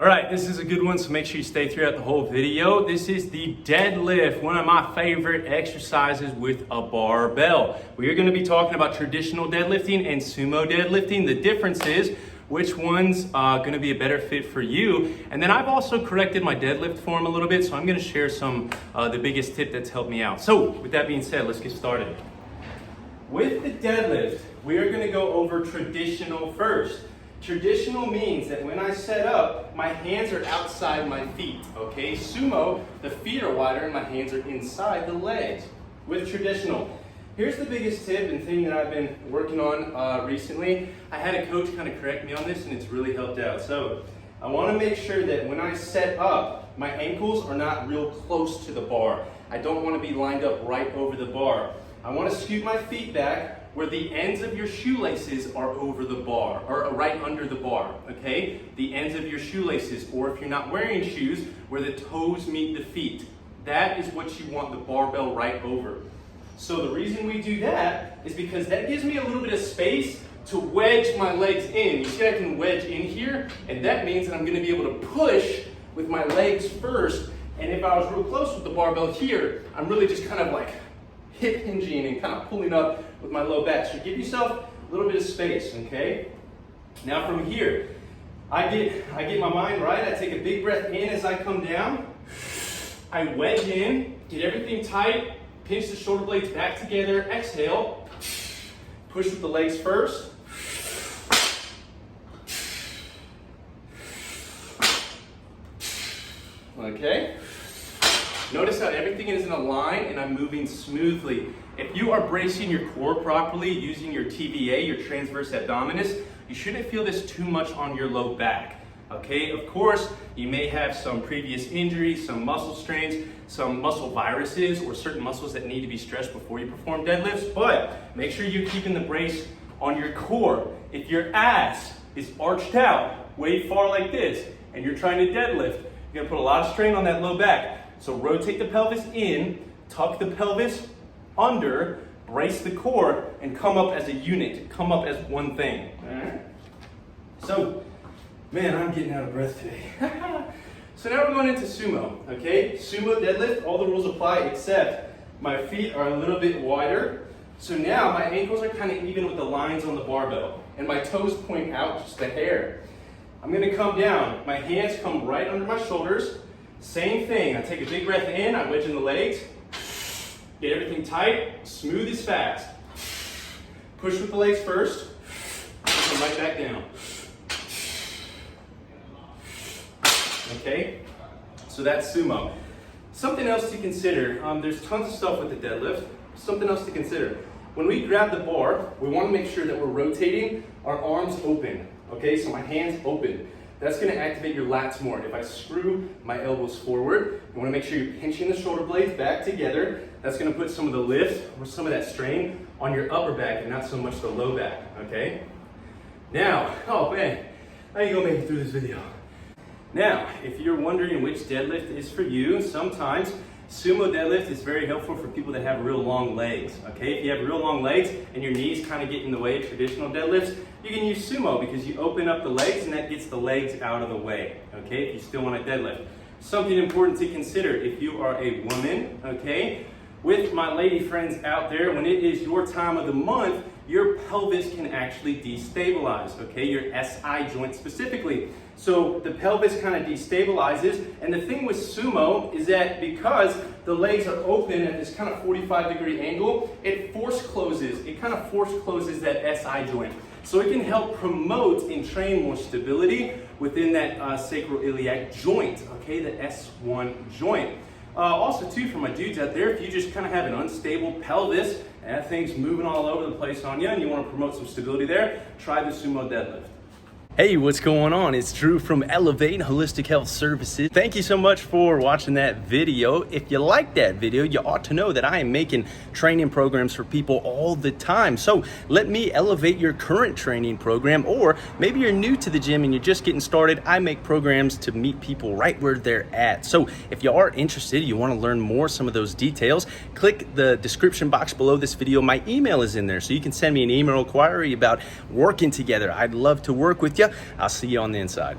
All right, this is a good one, so make sure you stay throughout the whole video. This is the deadlift, one of my favorite exercises with a barbell. We are gonna be talking about traditional deadlifting and sumo deadlifting. The difference is which one's gonna be a better fit for you. And then I've also corrected my deadlift form a little bit, so I'm gonna share some, the biggest tip that's helped me out. So with that being said, let's get started. With the deadlift, we are gonna go over traditional first. Traditional means that when I set up, my hands are outside my feet, okay? Sumo, the feet are wider and my hands are inside the legs. With traditional, here's the biggest tip and thing that I've been working on recently. I had a coach kind of correct me on this and it's really helped out. So I wanna make sure that when I set up, my ankles are not real close to the bar. I don't wanna be lined up right over the bar. I wanna scoot my feet back where the ends of your shoelaces are over the bar, or right under the bar, okay? The ends of your shoelaces, or if you're not wearing shoes, where the toes meet the feet. That is what you want the barbell right over. So the reason we do that is because that gives me a little bit of space to wedge my legs in. You see I can wedge in here, and that means that I'm gonna be able to push with my legs first, and if I was real close with the barbell here, I'm really just kind of like hip hinging and kind of pulling up with my low back. So give yourself a little bit of space, okay? Now from here, I get my mind right. I take a big breath in as I come down. I wedge in, get everything tight, pinch the shoulder blades back together, exhale. Push with the legs first. Okay? Notice how everything is in a line and I'm moving smoothly. If you are bracing your core properly using your TVA, your transverse abdominis, you shouldn't feel this too much on your low back. Okay, of course, you may have some previous injuries, some muscle strains, some muscle viruses, or certain muscles that need to be stretched before you perform deadlifts, but make sure you're keeping the brace on your core. If your ass is arched out way far like this, and you're trying to deadlift, you're gonna put a lot of strain on that low back. So rotate the pelvis in, tuck the pelvis under, brace the core, and come up as a unit. Come up as one thing. All right? So, man, I'm getting out of breath today. So now we're going into sumo, okay? Sumo deadlift, all the rules apply except my feet are a little bit wider. So now my ankles are kind of even with the lines on the barbell, and my toes point out just a hair. I'm gonna come down. My hands come right under my shoulders. Same thing, I take a big breath in, I wedge in the legs, get everything tight, smooth as fast. Push with the legs first, come right back down. Okay, so that's sumo. Something else to consider, there's tons of stuff with the deadlift. Something else to consider. When we grab the bar, we want to make sure that we're rotating our arms open. Okay, so my hands open. That's going to activate your lats more. If I screw my elbows forward, you want to make sure you're pinching the shoulder blades back together. That's going to put some of the lift or some of that strain on your upper back and not so much the low back, okay? Now, oh man, how you going to make it through this video? Now, if you're wondering which deadlift is for you, sometimes sumo deadlift is very helpful for people that have real long legs, okay? If you have real long legs and your knees kind of get in the way of traditional deadlifts, you can use sumo because you open up the legs and that gets the legs out of the way, okay? If you still want to deadlift. Something important to consider if you are a woman, okay? With my lady friends out there, when it is your time of the month, your pelvis can actually destabilize, okay? Your SI joint specifically. So the pelvis kind of destabilizes, and the thing with sumo is that because the legs are open at this kind of 45-degree angle, it force closes that SI joint. So it can help promote and train more stability within that sacroiliac joint, okay, the S1 joint. Also too, for my dudes out there, if you just kind of have an unstable pelvis and that thing's moving all over the place on you and you want to promote some stability there, try the sumo deadlift. Hey, what's going on? It's Drew from Elevate Holistic Health Services. Thank you so much for watching that video. If you like that video, you ought to know that I am making training programs for people all the time. So let me elevate your current training program, or maybe you're new to the gym and you're just getting started. I make programs to meet people right where they're at. So if you are interested, you want to learn more, some of those details, click the description box below this video. My email is in there, so you can send me an email inquiry about working together. I'd love to work with you. I'll see you on the inside.